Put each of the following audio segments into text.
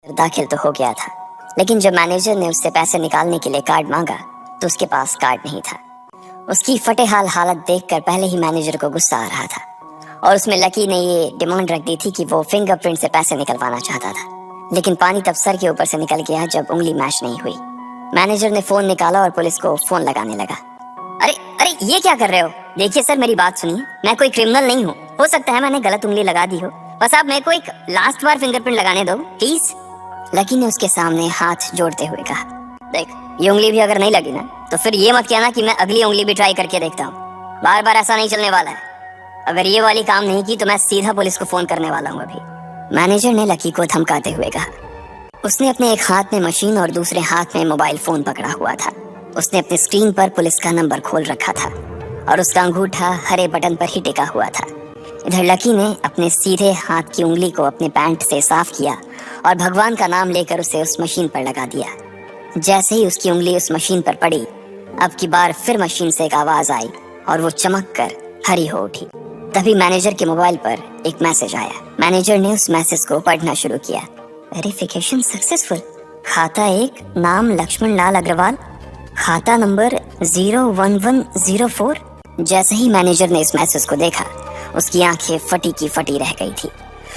दाखिल तो हो गया था, लेकिन जब मैनेजर ने उससे पैसे निकालने के लिए कार्ड मांगा तो उसके पास कार्ड नहीं था। उसकी फटे हाल हालत देखकर पहले ही मैनेजर को गुस्सा आ रहा था और उसमें लकी ने ये डिमांड रख दी थी कि वो फिंगरप्रिंट से पैसे निकलवाना चाहता था। लेकिन पानी तब सर के ऊपर से निकल गया जब उंगली मैच नहीं हुई। मैनेजर ने फोन निकाला और पुलिस को फोन लगाने लगा। अरे अरे ये क्या कर रहे हो? देखिए सर, मेरी बात सुनिए, मैं कोई क्रिमिनल नहीं हूँ। हो सकता है मैंने गलत उंगली लगा दी हो, बस आप मेरे को एक लास्ट बार फिंगरप्रिंट लगाने दो प्लीज। लकी ने उसके सामने हाथ जोड़ते हुए कहा, देख ये उंगली भी अगर नहीं लगी ना तो फिर ये मत कहना कि मैं अगली उंगली भी ट्राई करके देखता हूँ। बार बार ऐसा नहीं चलने वाला है। अगर ये वाली काम नहीं की तो मैं सीधा पुलिस को फोन करने वाला हूँ अभी। मैनेजर ने लकी को धमकाते हुए कहा। उसने अपने एक हाथ में मशीन और दूसरे हाथ में मोबाइल फोन पकड़ा हुआ था। उसने अपनी स्क्रीन पर पुलिस का नंबर खोल रखा था और उसका अंगूठा हरे बटन पर ही टिका हुआ था। इधर लकी ने अपने सीधे हाथ की उंगली को अपने पैंट से साफ किया और भगवान का नाम लेकर उसे उस मशीन पर लगा दिया। जैसे ही उसकी उंगली उस मशीन पर पड़ी, अब की बार फिर मशीन से एक आवाज आई और वो चमक कर हरी हो उठी। तभी मैनेजर के मोबाइल पर एक मैसेज आया। मैनेजर ने उस मैसेज को पढ़ना शुरू किया। Verification successful. खाता 1, नाम लक्ष्मण लाल अग्रवाल, खाता नंबर 01104। जैसे ही मैनेजर ने इस मैसेज को देखा, उसकी आंखें फटी की फटी रह गई थी।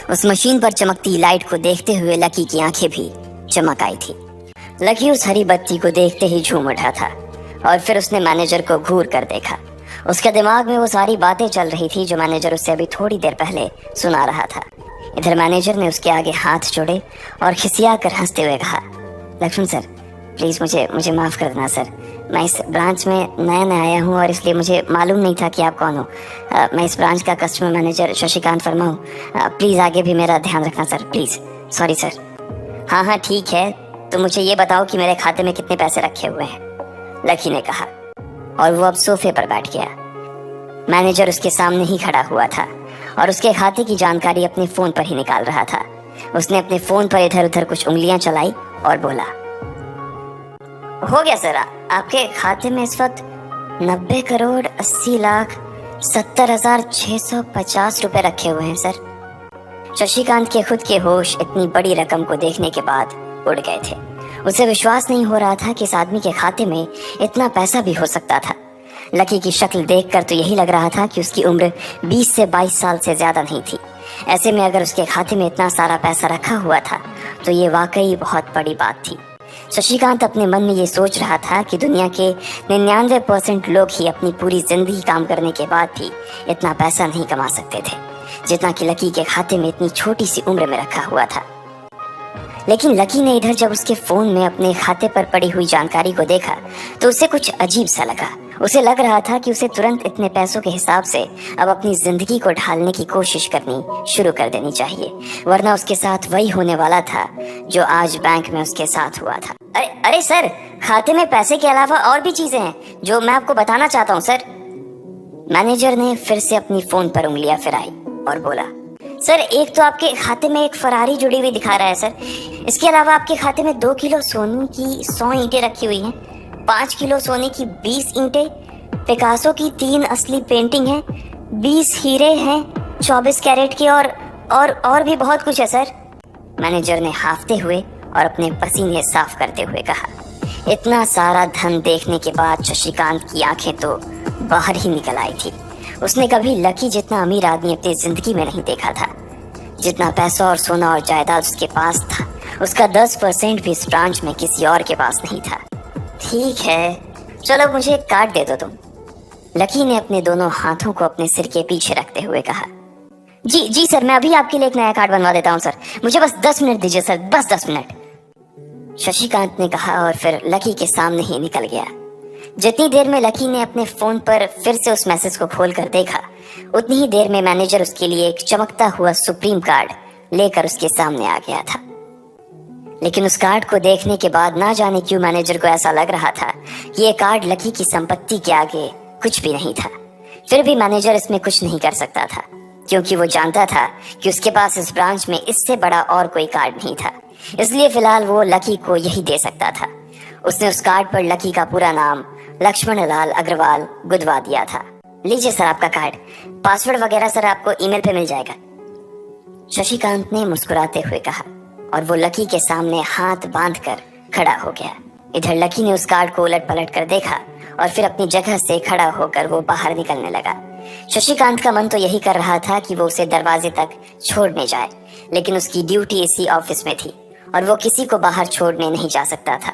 उस मशीन पर चमकती लाइट को देखते हुए लकी की आंखें भी चमक आई थी। लकी उस हरी बत्ती को देखते ही झूम उठा था और फिर उसने मैनेजर को घूर कर देखा। उसके दिमाग में वो सारी बातें चल रही थी जो मैनेजर उससे अभी थोड़ी देर पहले सुना रहा था। इधर मैनेजर ने उसके आगे हाथ जोड़े और खिसिया कर हंसते हुए कहा, लक्ष्मण सर प्लीज़ मुझे माफ़ कर देना सर। मैं इस ब्रांच में नया आया हूँ और इसलिए मुझे मालूम नहीं था कि आप कौन हो। मैं इस ब्रांच का कस्टमर मैनेजर शशिकांत वर्मा हूँ। प्लीज़ आगे भी मेरा ध्यान रखना सर, प्लीज़। Sorry sir. हाँ ठीक है, तो मुझे ये बताओ कि मेरे खाते में कितने पैसे रखे हुए हैं, लकी ने कहा और वो अब सोफे पर बैठ गया। मैनेजर उसके सामने ही खड़ा हुआ था और उसके खाते की जानकारी अपने फ़ोन पर ही निकाल रहा था। उसने अपने फ़ोन पर इधर उधर कुछ उंगलियां चलाई और बोला, हो गया सर, आपके खाते में इस वक्त 90,80,70,650 रुपए रखे हुए हैं सर। शशिकांत के खुद के होश इतनी बड़ी रकम को देखने के बाद उड़ गए थे। उसे विश्वास नहीं हो रहा था कि इस आदमी के खाते में इतना पैसा भी हो सकता था। लकी की शक्ल देखकर तो यही लग रहा था कि उसकी उम्र 20 से 22 साल से ज्यादा नहीं थी। ऐसे में अगर उसके खाते में इतना सारा पैसा रखा हुआ था तो ये वाकई बहुत बड़ी बात थी। शशिकांत अपने मन में ये सोच रहा था कि दुनिया के 99% लोग ही अपनी पूरी जिंदगी काम करने के बाद भी इतना पैसा नहीं कमा सकते थे जितना कि लकी के खाते में इतनी छोटी सी उम्र में रखा हुआ था। लेकिन लकी ने इधर जब उसके फोन में अपने खाते पर पड़ी हुई जानकारी को देखा तो उसे कुछ अजीब सा लगा। उसे लग रहा था कि उसे तुरंत इतने पैसों के हिसाब से अब अपनी जिंदगी को ढालने की कोशिश करनी शुरू कर देनी चाहिए, वरना उसके साथ वही होने वाला था जो आज बैंक में उसके साथ हुआ था। अरे सर, खाते में पैसे के अलावा और भी चीजें हैं जो मैं आपको बताना चाहता हूँ सर। मैनेजर ने फिर से अपनी फोन पर उंगलियां फिराई और बोला, सर एक तो आपके खाते में एक फरारी जुड़ी हुई दिखा रहा है सर। इसके अलावा आपके खाते में 2 किलो सोने की 100 ईंटें रखी हुई हैं, 5 किलो सोने की 20 ईंटें, पिकासो की 3 असली पेंटिंग हैं, 20 हीरे हैं 24 कैरेट के और भी बहुत कुछ है सर। मैनेजर ने हाफते हुए और अपने पसीने साफ करते हुए कहा। इतना सारा धन देखने के बाद शशिकांत की आंखें तो बाहर ही निकल आई थी। उसने कभी लकी जितना अमीर आदमी अपनी जिंदगी में नहीं देखा था। जितना पैसा और सोना और जायदाद उसके पास था, उसका 10% भी इस ब्रांच में किसी और के पास नहीं था। ठीक है, चलो मुझे एक कार्ड दे दो तुम, लकी ने अपने दोनों हाथों को अपने सिर के पीछे रखते हुए कहा। जी सर, मैं अभी आपके लिए एक नया कार्ड बनवा देता हूँ सर, मुझे बस 10 मिनट दीजिए सर, बस 10 मिनट, शशिकांत ने कहा और फिर लकी के सामने ही निकल गया। जितनी देर में लकी ने अपने फोन पर फिर से उस मैसेज को खोलकर देखा, उतनी ही देर में मैनेजर उसके लिए एक चमकता हुआ सुप्रीम कार्ड लेकर उसके सामने आ गया था। लेकिन उस कार्ड को देखने के बाद ना जाने क्यों मैनेजर को ऐसा लग रहा था कि ये कार्ड लकी की संपत्ति के आगे कुछ भी नहीं था। फिर भी मैनेजर इसमें कुछ नहीं कर सकता था क्योंकि वो जानता था कि उसके पास इस ब्रांच में इससे बड़ा और कोई कार्ड नहीं था। इसलिए फिलहाल वो लकी को यही दे सकता था। उसने उस कार्ड पर लकी का पूरा नाम लक्ष्मण लाल अग्रवाल गुदवा दिया था। लीजिए सर आपका कार्ड, पासवर्ड वगैरह सर आपको ईमेल पे मिल जाएगा, शशिकांत ने मुस्कुराते हुए कहा। और वो लकी के सामने हाथ बांधकर खड़ा हो गया। इधर लकी ने उस कार्ड को उलट पलट कर देखा और फिर अपनी जगह से खड़ा होकर वो बाहर निकलने लगा। शशिकांत का मन तो यही कर रहा था कि वो उसे दरवाजे तक छोड़ने जाए, लेकिन उसकी ड्यूटी इसी ऑफिस में थी और वो किसी को बाहर छोड़ने नहीं जा सकता था।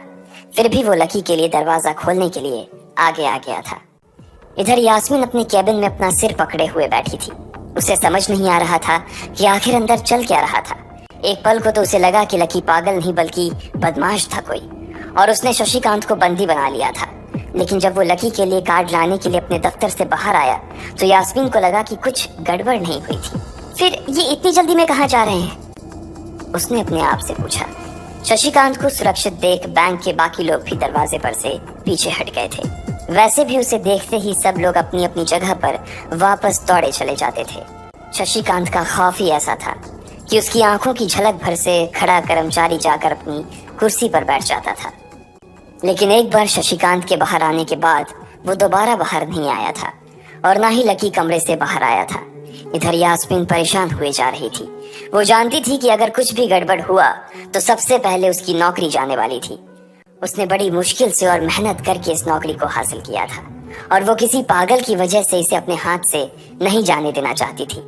फिर भी वो लकी के लिए दरवाजा खोलने के लिए आगे आ गया था। इधर यास्मीन अपने कैबिन में अपना सिर पकड़े हुए बैठी थी। उसे समझ नहीं आ रहा था कि आखिर अंदर चल क्या रहा था। एक पल को तो उसे लगा कि लकी पागल नहीं बल्कि बदमाश था कोई, और उसने शशिकांत को बंदी बना लिया था। लेकिन जब वो लकी के लिए कार्ड लाने के लिए अपने दफ्तर से बाहर आया तो यास्मीन को लगा कि कुछ गड़बड़ नहीं हुई थी। फिर ये इतनी जल्दी में कहाँ जा रहे हैं, उसने अपने आप से पूछा। शशिकांत को सुरक्षित देख बैंक के बाकी लोग भी दरवाजे पर से पीछे हट गए थे। वैसे भी उसे देखते ही सब लोग अपनी अपनी जगह पर वापस दौड़े चले जाते थे। शशिकांत का खौफ ही ऐसा था कि उसकी आंखों की झलक भर से खड़ा कर्मचारी जाकर अपनी कुर्सी पर बैठ जाता था। लेकिन एक बार शशिकांत के बाहर आने के बाद वो दोबारा बाहर नहीं आया था और ना ही लकी कमरे से बाहर आया था। इधर यास्मीन परेशान हुए जा रही थी। वो जानती थी कि अगर कुछ भी गड़बड़ हुआ तो सबसे पहले उसकी नौकरी जाने वाली थी। उसने बड़ी मुश्किल से और मेहनत करके इस नौकरी को हासिल किया था और वो किसी पागल की वजह से इसे अपने हाथ से नहीं जाने देना चाहती थी।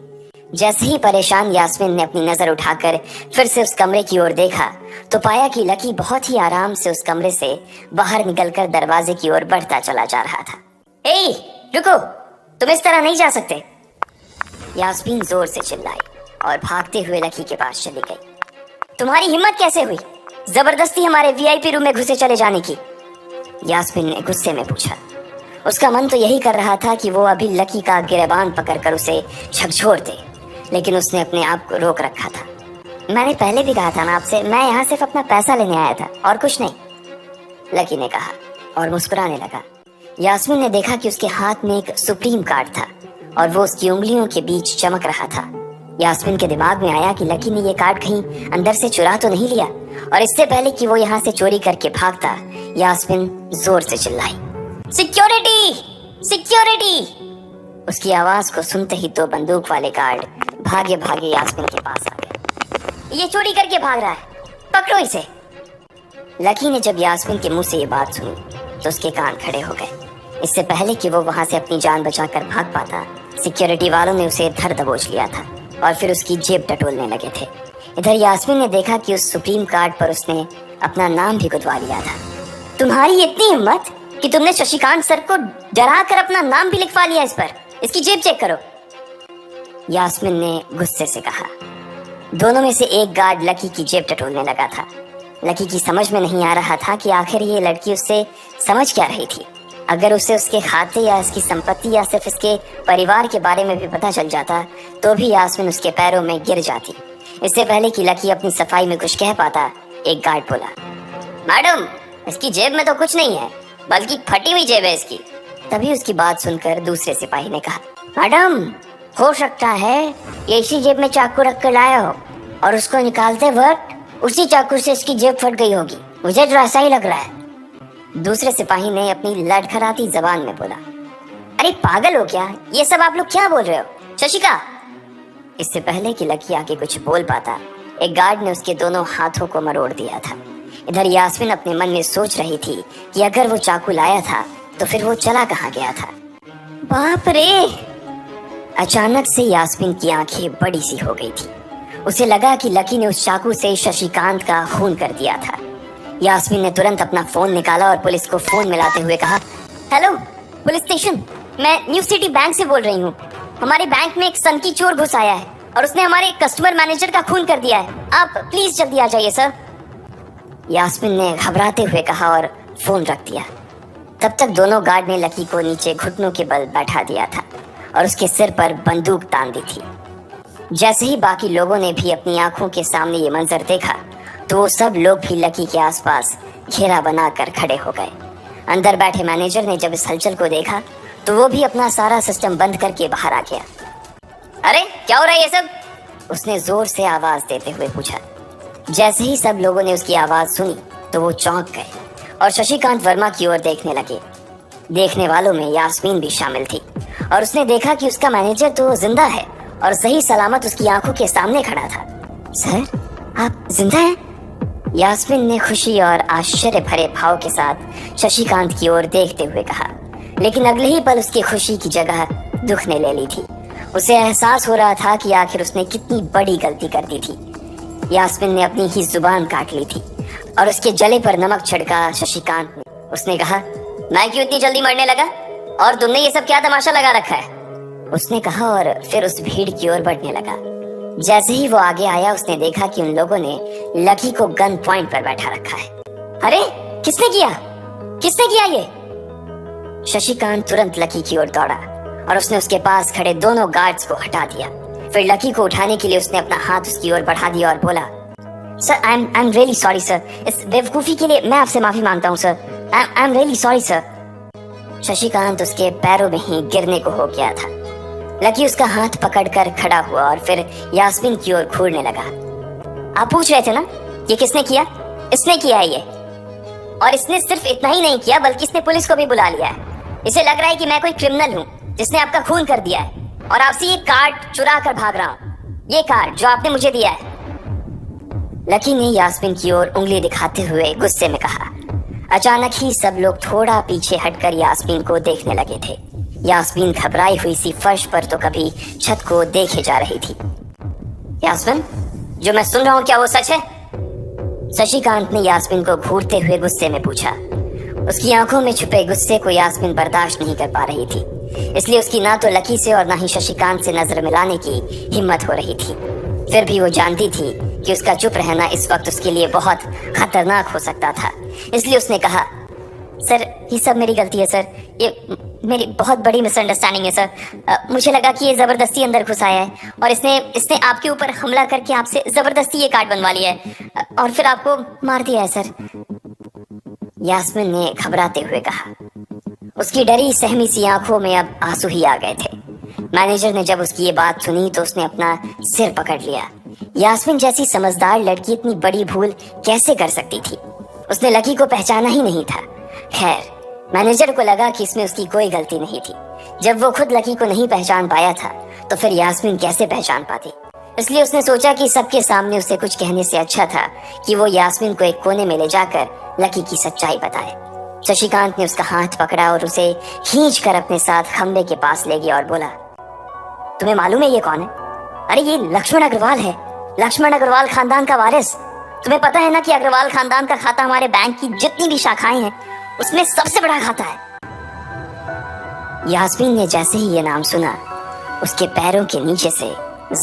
जैसे ही परेशान यास्मीन ने अपनी नजर उठाकर फिर से उस कमरे की ओर देखा तो पाया कि लकी बहुत ही आराम से उस कमरे से बाहर निकलकर दरवाजे की ओर बढ़ता चला जा रहा था। ए, रुको, तुम इस तरह नहीं जा सकते, यास्मीन जोर से चिल्लाई और भागते हुए लकी के पास चली गई। तुम्हारी हिम्मत कैसे हुई जबरदस्ती हमारे वीआईपी रूम में घुसे चले जाने की, यास्मीन ने गुस्से में पूछा। उसका मन तो यही कर रहा था कि वो अभी लकी का गिरबान पकड़कर उसे झकझोर दे, लेकिन उसने अपने आप को रोक रखा था। मैंने पहले भी कहा था ना आपसे, मैं यहाँ सिर्फ अपना पैसा लेने आया था और कुछ नहीं, लकी ने कहा और मुस्कुराने लगा। यास्मीन ने देखा कि उसके हाथ में एक सुप्रीम कार्ड था और वो उसकी उंगलियों के बीच चमक रहा था। यास्मीन के दिमाग में आया कि लकी ने ये कार्ड कहीं अंदर से चुरा तो नहीं लिया, और इससे पहले कि वो यहाँ से चोरी करके भागता यास्मीन जोर से चिल्लाई, सिक्योरिटी, सिक्योरिटी। उसकी आवाज को सुनते ही दो बंदूक वाले गार्ड भागे भागे यास्मीन के पास आ गए। ये चोरी करके भाग रहा है, पकड़ो इसे। लकी ने जब यास्मीन के मुंह से ये बात सुनी तो उसके कान खड़े हो गए। इससे पहले कि वो वहां से अपनी जान बचाकर भाग पाता, सिक्योरिटी वालों ने उसे धर दबोच लिया था और फिर उसकी जेब टटोलने लगे थे। इधर यास्मीन ने देखा कि उस सुप्रीम कार्ड पर उसने अपना नाम भी गुदवा लिया था। तुम्हारी इतनी हिम्मत कि तुमने शशिकांत सर को डरा कर अपना नाम भी लिखवा लिया इस पर, इसकी जेब चेक करो, यास्मीन ने गुस्से से कहा। दोनों में से एक गार्ड लकी की जेब टटोलने लगा था। लकी की समझ में नहीं आ रहा था कि आखिर ये लड़की उससे समझ क्या रही थी। अगर उसे उसके खाते या इसकी संपत्ति या सिर्फ इसके परिवार के बारे में भी पता चल जाता तो भी यास्मीन उसके पैरों में गिर जाती। इससे पहले कि लकी अपनी सफाई में कुछ कह पाता, एक गार्ड बोला, मैडम, इसकी जेब में तो कुछ नहीं है, बल्कि फटी हुई जेब है इसकी। तभी उसकी बात सुनकर दूसरे सिपाही ने कहा, मैडम, हो सकता है ये इसी जेब में चाकू रख कर लाया हो और उसको निकालते वक्त उसी चाकू से इसकी जेब फट गई होगी, मुझे तो ऐसा ही लग रहा है। दूसरे सिपाही ने अपनी लड़खड़ाती जबान में बोला, अरे पागल हो क्या, ये सब आप लोग क्या बोल रहे हो, शशिका। इससे पहले कि लकी आगे कुछ बोल पाता, एक गार्ड ने उसके दोनों हाथों को मरोड़ दिया था। इधर यास्मीन अपने मन में सोच रही थी कि अगर वो चाकू लाया था तो फिर वो चला कहाँ गया था। बाप रे! अचानक से यास्मीन की आंखें बड़ी सी हो गई थी। उसे लगा कि लकी ने उस चाकू से शशिकांत का खून कर दिया था। यास्मीन ने तुरंत अपना फोन निकाला और पुलिस को फोन मिलाते हुए कहा, हेलो पुलिस स्टेशन, मैं न्यू सिटी बैंक से बोल रही हूँ। हमारे बैंक में एक सनकी चोर घुस आया है और उसने हमारे कस्टमर मैनेजर का खून कर दिया है, आप प्लीज जल्दी आ जाइए सर, यास्मीन ने घबराते हुए कहा और फोन रख दिया। तब तक दोनों गार्ड ने लकी को नीचे घुटनों के बल बैठा दिया था और उसके सिर पर बंदूक तान दी थी। जैसे ही बाकी लोगों ने भी अपनी आंखों के सामने ये मंजर देखा तो वो सब लोग भी लकी के आसपास घेरा बनाकर खड़े हो गए। अंदर बैठे मैनेजर ने जब इस हलचल को देखा तो वो भी अपना सारा सिस्टम बंद करके बाहर आ गया। अरे क्या हो रहा है ये सब, उसने जोर से आवाज देते हुए पूछा। जैसे ही सब लोगों ने उसकी आवाज सुनी तो वो चौंक गए और शशिकांत वर्मा की ओर देखने लगे। देखने वालों में यास्मीन भी शामिल थी और उसने देखा कि उसका मैनेजर तो जिंदा है और सही सलामत उसकी आंखों के सामने खड़ा था। सर, आप जिंदा हैं? यास्मीन ने खुशी और आश्चर्य भरे भाव के साथ शशिकांत की ओर देखते हुए कहा, लेकिन अगले ही पल उसकी खुशी की जगह दुख ने ले ली थी। उसे एहसास हो रहा था कि आखिर उसने कितनी बड़ी गलती कर दी थी। यास्मीन ने अपनी ही जुबान काट ली थी और उसके जले पर नमक छिड़का शशिकांत ने। उसने कहा, मैं क्यों इतनी जल्दी मरने लगा और तुमने ये सब क्या तमाशा लगा रखा है? उसने कहा और फिर उस भीड़ की ओर बढ़ने लगा। जैसे ही वो आगे आया उसने देखा कि उन लोगों ने लकी को गन पॉइंट पर बैठा रखा है। अरे किसने किया? किसने किया ये? शशिकांत तुरंत लकी की ओर दौड़ा और उसने उसके पास खड़े दोनों गार्ड्स को हटा दिया। फिर लकी को उठाने के लिए उसने अपना हाथ उसकी ओर बढ़ा दिया और बोला, sir I am really sorry sir, इस बेवकूफी के लिए मैं आपसे माफी मांगता हूँ sir, I am really sorry sir. Shashikant उसके पैरों में ही गिरने को हो गया था। लकी उसका हाथ पकड़कर खड़ा हुआ और फिर यास्मीन की ओर घूरने लगा। आप पूछ रहे थे ना ये किसने किया? इसने किया है ये, और इसने सिर्फ इतना ही नहीं किया बल्कि इसने पुलिस को भी बुला लिया है। इसे लग रहा है कि मैं कोई क्रिमिनल हूँ जिसने आपका खून कर दिया है और आपसे ये कार्ड चुरा कर भाग रहा हूँ, ये कार्ड जो आपने मुझे दिया है। लकी ने यास्मीन की ओर उंगली दिखाते हुए गुस्से में कहा। अचानक ही सब लोग थोड़ा पीछे हटकर यास्मीन को देखने लगे थे। यास्मीन घबराई हुई सी फर्श पर तो कभी छत को देखे जा रही थी। यास्मीन, जो मैं सुन रहा हूँ क्या वो सच है? शशिकांत ने यास्मीन को घूरते हुए गुस्से में पूछा। उसकी आंखों में छुपे गुस्से को यास्मीन बर्दाश्त नहीं कर पा रही थी, इसलिए उसकी ना तो लकी से और ना ही शशिकांत से नजर मिलाने की हिम्मत हो रही थी। फिर भी वो जानती थी कि उसका चुप रहना इस वक्त उसके लिए बहुत खतरनाक हो सकता था, इसलिए उसने कहा, सर ये सब मेरी गलती है सर, ये मेरी बहुत बड़ी मिसअंडरस्टैंडिंग है सर। मुझे लगा कि ये जबरदस्ती अंदर घुस आया है और इसने आपके ऊपर हमला करके आपसे जबरदस्ती ये कार्ड बनवा लिया है और फिर आपको मार दिया है सर। यास्मीन ने घबराते हुए कहा। उसकी डरी सहमी सी आंखों में अब आंसू ही आ गए थे। मैनेजर ने जब उसकी ये बात सुनी तो उसने अपना सिर पकड़ लिया। यास्मीन जैसी समझदार लड़की इतनी बड़ी भूल कैसे कर सकती थी? उसने लकी को पहचाना ही नहीं था। खैर, मैनेजर को लगा कि इसमें उसकी कोई गलती नहीं थी। जब वो खुद लकी को नहीं पहचान पाया था तो फिर यास्मीन कैसे पहचान पाती? इसलिए उसने सोचा कि सबके सामने उसे कुछ कहने से अच्छा था कि वो यास्मीन को एक कोने में ले जाकर लकी की सच्चाई बताए। शशिकांत ने उसका हाथ पकड़ा और उसे खींच कर अपने साथ खंबे के पास ले गया और बोला, तुम्हें मालूम है ये कौन है? अरे ये लक्ष्मण अग्रवाल है, लक्ष्मण अग्रवाल खानदान का वारिस। तुम्हें पता है ना कि अग्रवाल खानदान का खाता हमारे बैंक की जितनी भी शाखाएं हैं उसमें सबसे बड़ा खाता है। यास्मीन ने जैसे ही ये नाम सुना उसके पैरों के नीचे से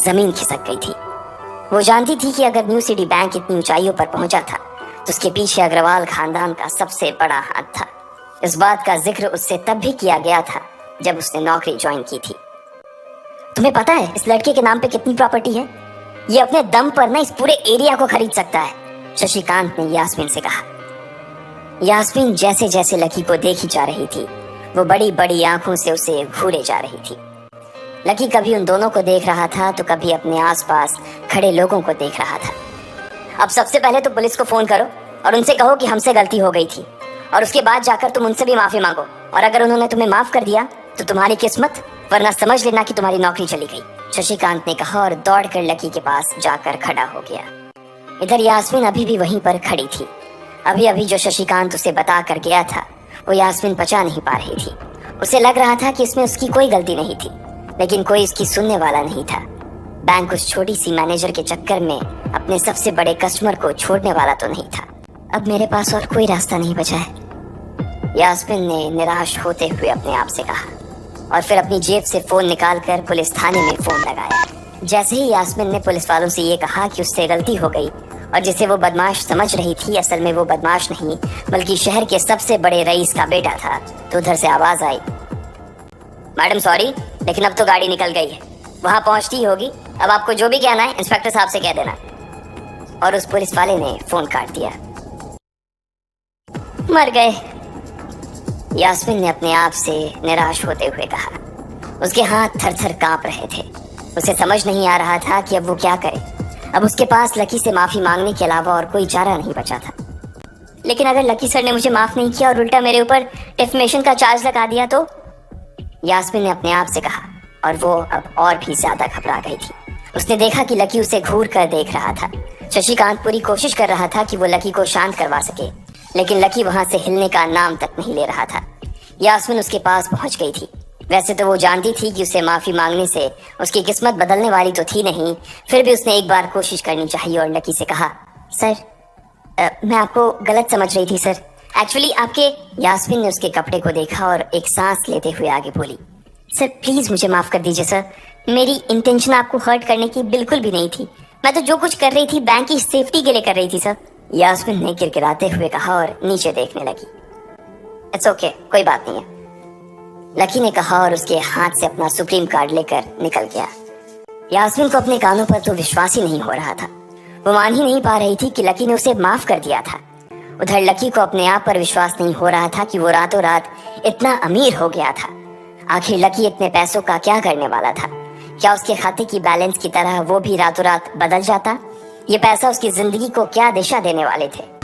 जमीन खिसक गई थी। वो जानती थी कि अगर न्यू सिटी बैंक इतनी ऊंचाइयों पर पहुंचा था तो उसके पीछे अग्रवाल खानदान का सबसे बड़ा हाथ था। इस बात का जिक्र उससे तब भी किया गया था जब उसने नौकरी ज्वाइन की थी। तुम्हें पता है इस लड़के के नाम पे कितनी प्रॉपर्टी है? ये अपने दम पर ना इस पूरे एरिया को खरीद सकता है, शशिकांत ने यास्मीन से कहा। यास्मीन जैसे जैसे लकी को देखी जा रही थी वो बड़ी बड़ी आंखों से उसे घूरे जा रही थी। लकी कभी उन दोनों को देख रहा था तो कभी अपने आसपास खड़े लोगों को देख रहा था। अब सबसे पहले तो पुलिस को फोन करो और उनसे कहो कि हमसे गलती हो गई थी, और उसके बाद जाकर तुम उनसे भी माफी मांगो, और अगर उन्होंने तुम्हें माफ कर दिया तो तुम्हारी किस्मत, वरना समझ लेना कि तुम्हारी नौकरी चली गई, शशिकांत ने कहा और दौड़कर लकी के पास जाकर खड़ा हो गया। इधर यास्मीन अभी भी वहीं पर खड़ी थी। अभी अभी जो शशिकांत उसे बता कर गया था वो यास्मीन पचा नहीं पा रही थी। उसे लग रहा था कि इसमें उसकी कोई गलती नहीं थी, लेकिन कोई इसकी सुनने वाला नहीं था। बैंक उस छोटी सी मैनेजर के चक्कर में अपने सबसे बड़े कस्टमर को छोड़ने वाला तो नहीं था। अब मेरे पास और कोई रास्ता नहीं बचा है, यास्मीन ने निराश होते हुए अपने आप से कहा, और फिर अपनी जेब से फोन निकालकर पुलिस थाने में फोन लगाया। जैसे ही यास्मीन ने पुलिस वालों से ये कहा कि उससे गलती हो गई और जिसे वो बदमाश समझ रही थी असल में वो बदमाश नहीं बल्कि शहर के सबसे बड़े रईस का बेटा था, तो उधर से आवाज आई, मैडम सॉरी, लेकिन अब तो गाड़ी निकल गई है, वहां पहुंचती होगी, अब आपको जो भी कहना है इंस्पेक्टर साहब से कह देना। और उस पुलिस वाले ने फोन काट दिया। मर गए, यास्मीन ने अपने आप से निराश होते हुए कहा। उसके हाथ थर थर कांप रहे थे। उसे समझ नहीं आ रहा था कि अब वो क्या करे। अब उसके पास लकी से माफी मांगने के अलावा और कोई चारा नहीं बचा था। लेकिन अगर लकी सर ने मुझे माफ नहीं किया और उल्टा मेरे ऊपर डिफेमेशन का चार्ज लगा दिया तो, यास्मीन ने अपने आप से कहा, और वो अब और भी ज्यादा घबरा गई थी। उसने देखा कि लकी उसे घूर कर देख रहा था। शशिकांत पूरी कोशिश कर रहा था कि वो लकी को शांत करवा सके, लेकिन लकी वहां से हिलने का नाम तक नहीं ले रहा था। यास्मीन उसके पास पहुंच गई थी। वैसे तो वो जानती थी कि उसे माफी मांगने से उसकी किस्मत बदलने वाली तो थी नहीं, फिर भी उसने एक बार कोशिश करनी चाहिए और लकी से कहा, सर मैं आपको गलत समझ रही थी सर। एक्चुअली आपके। यास्मीन ने उसके कपड़े को देखा और एक सांस लेते हुए आगे बोली, सर प्लीज मुझे माफ कर दीजिए सर, मेरी इंटेंशन आपको हर्ट करने की बिल्कुल भी नहीं थी। मैं तो जो कुछ कर रही थी बैंक की सेफ्टी के लिए कर रही थी सर। यास्मीन ने गिड़गिड़ाते हुए कहा और नीचे देखने लगी। इट्स ओके, कोई बात नहीं है, लकी ने कहा और उसके हाथ से अपना सुप्रीम कार्ड लेकर निकल गया। यास्मीन को अपने कानों पर तो विश्वास ही नहीं हो रहा था। वो मान ही नहीं पा रही थी कि लकी ने उसे माफ कर दिया था। उधर लकी को अपने आप पर विश्वास नहीं हो रहा था कि वो रातों रात इतना अमीर हो गया था। आखिर लकी इतने पैसों का क्या करने वाला था? क्या उसके खाते की बैलेंस की तरह वो भी रातों रात बदल जाता? ये पैसा उसकी जिंदगी को क्या दिशा देने वाले थे?